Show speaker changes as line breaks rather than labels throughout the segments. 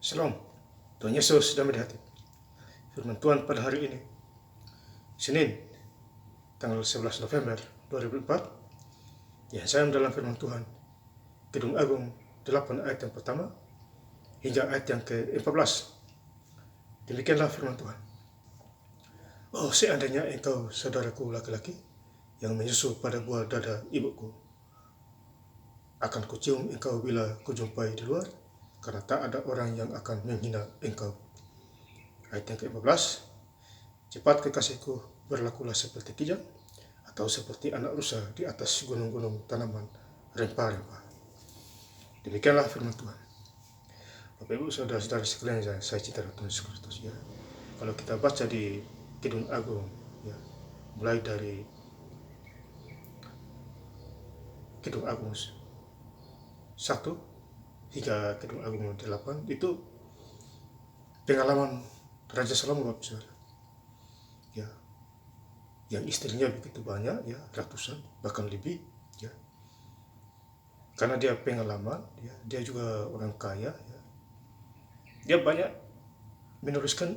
Shalom, Tuhan Yesus damai di hati. Firman Tuhan pada hari ini, Senin, tanggal 11 November 2004, yang saya dalam firman Tuhan, Kidung Agung 8 ayat yang pertama, hingga ayat yang ke-14. Demikianlah firman Tuhan. Oh, seandainya engkau, saudaraku laki-laki, yang menyusu pada buah dada ibuku, akan kucium engkau bila kujumpai di luar, karena tak ada orang yang akan menghina engkau. Ayat yang ke-15, cepat kekasihku, berlakulah seperti kijang, atau seperti anak rusa di atas gunung-gunung tanaman rempah-rempah. Demikianlah firman Tuhan. Bapak Ibu saudara-saudara sekalian, saya cinta Tuhan Yesus Kristus, ya. Kalau kita baca di Kidung Agung, ya, mulai dari Kidung Agung 1 hingga Kidung Agung 8, itu pengalaman Raja Salomo, Bapak Saudara, ya, yang istrinya begitu banyak, ya, ratusan bahkan lebih, ya. Karena dia pengalaman, ya, dia juga orang kaya, ya. Dia banyak menuliskan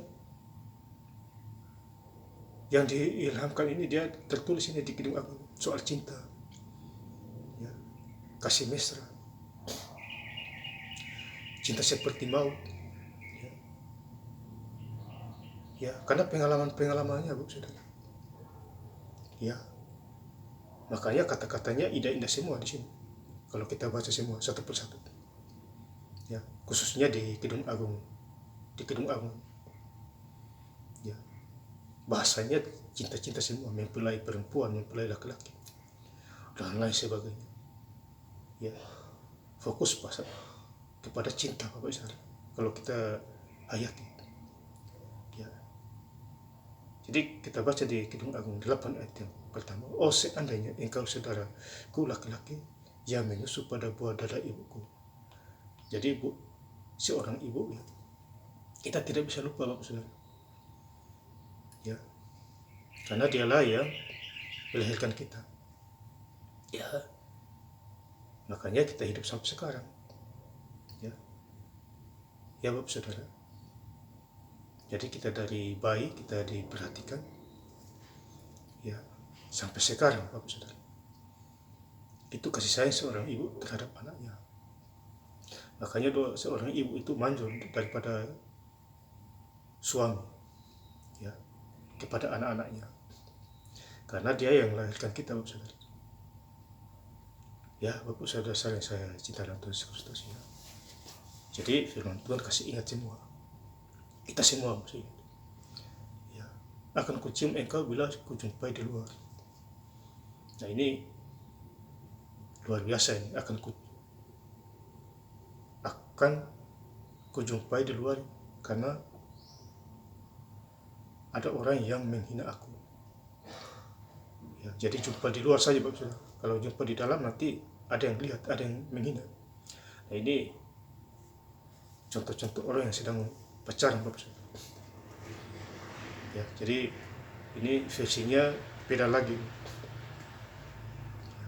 yang diilhamkan ini, dia tertulis ini di Kidung Agung soal cinta, ya, kasih mesra, cinta seperti maut, ya, karena pengalamannya, Bu Saudara, ya. Makanya kata-katanya indah-indah semua di sini. Kalau kita baca semua satu persatu, ya, khususnya di Kidung Agung, ya, bahasanya cinta-cinta semua, mempelai perempuan, mempelai laki-laki, dan lain sebagainya, ya. Fokus kepada cinta, Bapak Saudara, kalau kita hayati, ya. Jadi kita baca di Kidung Agung 8 ayat yang pertama. Oh, seandainya engkau saudaraku laki-laki yang menyusu pada buah dada ibuku. Jadi seorang ibu, ya, kita tidak bisa lupa, Bapak Saudara, ya, karena dialah yang melahirkan kita, ya. Makanya kita hidup sampai sekarang, ya, ya, Bapak Saudara. Jadi kita dari bayi kita diperhatikan, ya, sampai sekarang, Bapak Saudara. Itu kasih sayang seorang ibu terhadap anaknya. Makanya seorang ibu itu manjur daripada suami, ya, kepada anak-anaknya, karena dia yang melahirkan kita, Bapak Saudara. Ya, Bapak Saudara yang saya cinta dalam Tuhan Yesus Kristus, ya. Jadi firman Tuhan kasih ingat semua, kita semua mesti, ya, akan kucium engkau bila kujumpai di luar. Nah, ini luar biasa ini, akan kujumpai di luar, karena ada orang yang menghina aku, ya. Jadi jumpa di luar saja, Bapak Saudara. Kalau jumpa di dalam nanti ada yang lihat, ada yang menghina. Nah, ini contoh-contoh orang yang sedang pacaran, Bapak Saudara, ya. Jadi ini versinya beda lagi, ya,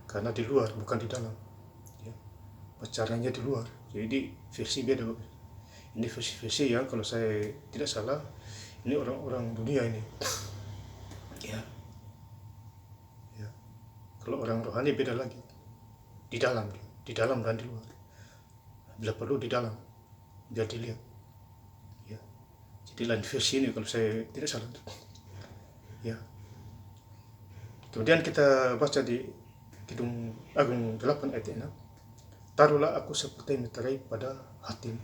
karena di luar bukan di dalam, ya, pacarannya di luar. Jadi versi beda, Bapak. Ini versi yang kalau saya tidak salah ini orang-orang dunia ini, ya, ya. Kalau orang rohani beda lagi, di dalam dan di luar. Bila perlu di dalam biar dilihat, ya. Jadi lain versi ini kalau saya tidak salah, ya. Kemudian kita baca di Kidung Agung 8 ayat 6. Taruhlah aku seperti meterai pada hatimu,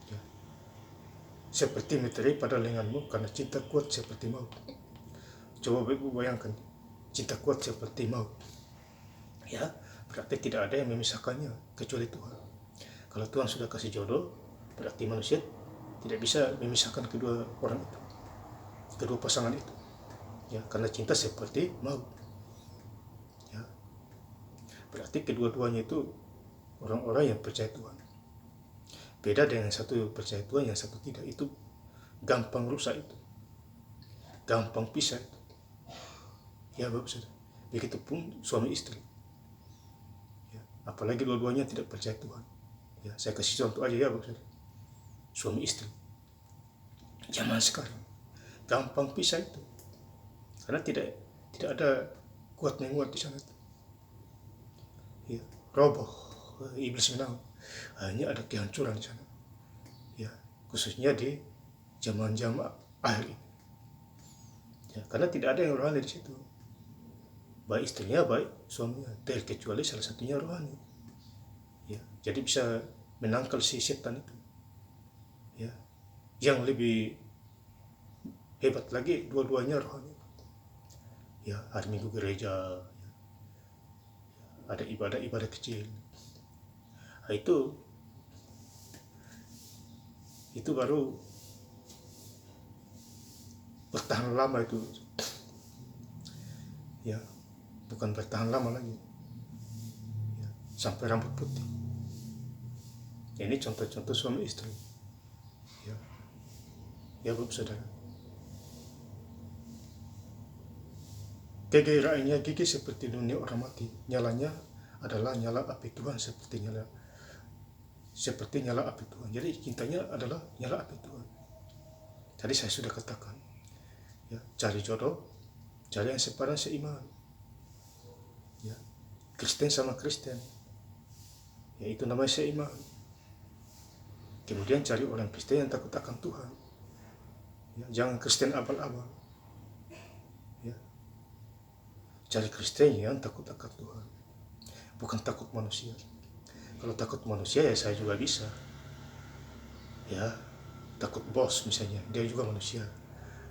ya, seperti meterai pada lenganmu, karena cinta kuat seperti maut. Coba Ibu bayangkan, cinta kuat seperti maut, ya, berarti tidak ada yang memisahkannya kecuali Tuhan. Kalau Tuhan sudah kasih jodoh, berarti manusia tidak bisa memisahkan kedua orang itu, kedua pasangan itu, ya, karena cinta seperti maut, ya. Berarti kedua-duanya itu orang-orang yang percaya Tuhan. Beda dengan yang satu percaya Tuhan, yang satu tidak. Itu gampang rusak, itu gampang pisah itu, ya, Bapak Saudara. Begitupun suami istri, ya, apalagi dua-duanya tidak percaya Tuhan, Ya, saya kasih contoh aja ya, Bapak Saudara. Suami istri zaman sekarang gampang pisah itu karena tidak ada kuat menguat di sana. Ya, roboh, iblis menang. Hanya ada kehancuran di sana. Ya, khususnya di zaman-zaman akhir ini. Ya, karena tidak ada yang rohani di situ. Baik istrinya, baik suaminya, terkecuali salah satunya rohani. Ya, jadi bisa menangkal si setan itu. Ya, yang lebih hebat lagi dua-duanya rohani. Ya, hari Minggu gereja, ya, ada ibadah-ibadah kecil. Nah, itu baru bertahan lama itu. Ya, bukan bertahan lama lagi. Ya, sampai rambut putih. Ini contoh-contoh suami istri. Ya, ya Bapak Saudara. Kegairahannya gigi seperti dunia orang mati. Nyalanya adalah nyala api Tuhan seperti nyala api Tuhan. Jadi cintanya adalah nyala api Tuhan. Tadi saya sudah katakan, ya, cari jodoh, cari yang sepadan seiman. Ya, Kristen sama Kristen, ya itu namanya seiman. Kemudian cari orang Kristen yang takut akan Tuhan. Ya, jangan Kristen abal-abal. Ya, cari Kristen yang takut akan Tuhan, bukan takut manusia. Kalau takut manusia ya saya juga bisa. Ya, takut bos misalnya, dia juga manusia.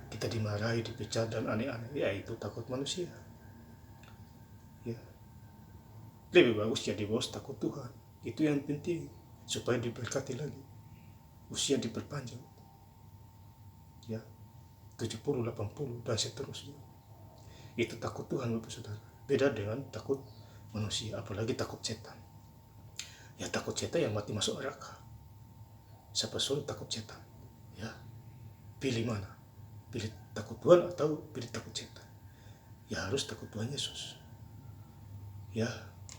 Kita dimarahi, dipecat dan aneh-aneh, ya itu takut manusia. Ya, lebih bagus jadi bos takut Tuhan. Itu yang penting supaya diberkati lagi, usia diperpanjang. Ya, 70, 80 dan seterusnya. Itu takut Tuhan, Bapak Saudara. Beda dengan takut manusia, apalagi takut setan. Ya, takut setan yang mati masuk neraka. Siapa suruh takut setan? Ya, pilih mana? Pilih takut Tuhan atau pilih takut setan? Ya harus takut Tuhan Yesus. Ya,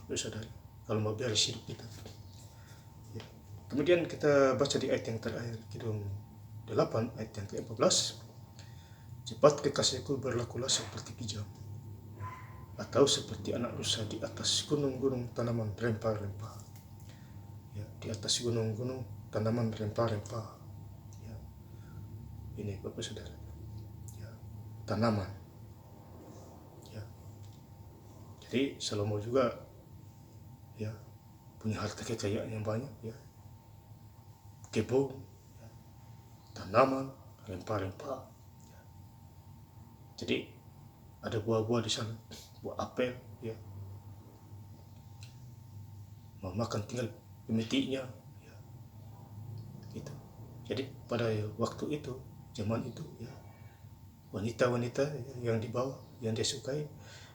Bapak Saudara, kalau mau beres hidup kita. Ya. Kemudian kita baca di ayat yang terakhir, Kidung 8 ayat yang ke-14. Cepat kekasihku berlakulah seperti kijang, atau seperti anak rusa di atas gunung-gunung tanaman rempah-rempah. Ya, di atas gunung-gunung tanaman rempah-rempah. Ya, ini Bapak Saudara. Ya, tanaman. Ya, jadi Salomo juga ya punya harta kekayaan yang banyak. Ya, kebun, ya, tanaman, rempah-rempah. Ya. Jadi ada buah-buah di sana, buah apel. Ya, mau makan tinggal memetiknya. Ya, gitu. Jadi pada waktu itu, zaman itu, ya, wanita-wanita yang di bawah, yang dia sukai,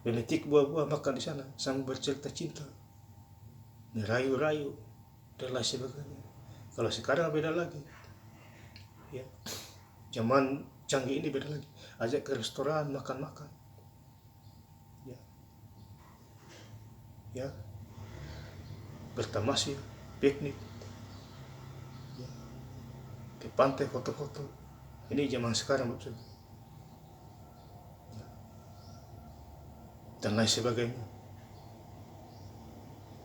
memetik buah-buah, makan di sana sambil bercerita cinta, merayu-rayu dan lain sebagainya. Kalau sekarang beda lagi. Ya, zaman canggih ini beda lagi. Ajak ke restoran makan-makan. Ya, ya, bertamasya, piknik, ya, ke pantai foto-foto. Ini zaman sekarang, Bapak Saudara. Ya, dan lain sebagainya.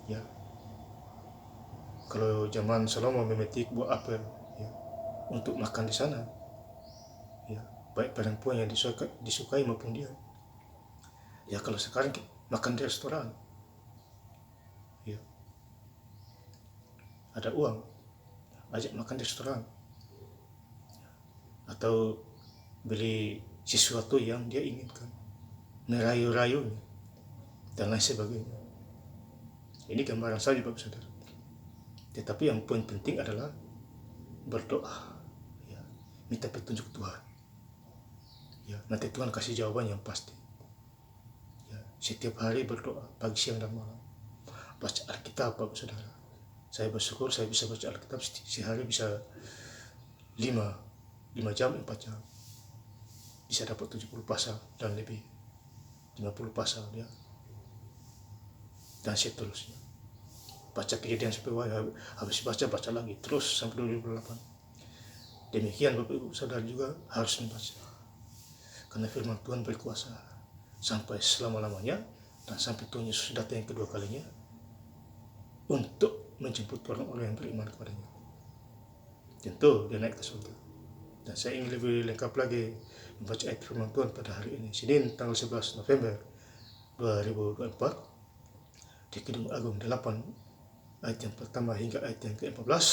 Ya, kalau zaman Salomo memetik buah apel, ya, untuk makan di sana. Ya, baik perempuan yang disukai maupun dia. Ya, kalau sekarang makan di restoran, ya, ada uang, ajak makan di restoran, atau beli sesuatu yang dia inginkan, merayu-rayunya dan lain sebagainya. Ini gambaran saja, Bapak Saudara. Tetapi yang poin penting adalah berdoa, ya, minta petunjuk Tuhan. Ya, nanti Tuhan kasih jawaban yang pasti. Ya, setiap hari berdoa, pagi, siang, dan malam. Baca Alkitab, Bapak Saudara. Saya bersyukur saya bisa baca Alkitab sehari bisa 5 jam, 4 jam. Bisa dapat 70 pasal dan lebih, 50 pasal, ya, dan seterusnya. Baca Kejadian sampai habis baca lagi terus sampai 28. Demikian Bapak Ibu Saudara juga harus membaca, karena firman Tuhan berkuasa sampai selama-lamanya, dan sampai Tuhan Yesus datang yang kedua kalinya untuk menjemput orang-orang yang beriman kepadanya. Tentu dia naik ke surga. Dan saya ingin lebih lengkap lagi membaca ayat firman Tuhan pada hari ini, Senin tanggal 11 November 2024, di Kidung Agung 8 ayat yang pertama hingga ayat yang ke-14.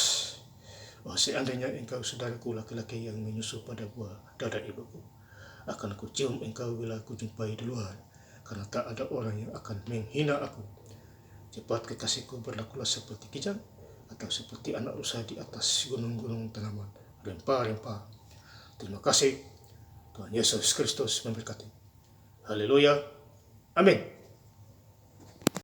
Seandainya engkau saudaraku laki-laki yang menyusup pada buah dada ibuku, akan kucium engkau bila kujumpai di luar, karena tak ada orang yang akan menghina aku. Cepat kekasihku berlakulah seperti kijang, atau seperti anak rusa di atas gunung-gunung tanaman rempah-rempah. Terima kasih. Tuhan Yesus Kristus memberkati. Haleluya. Amin.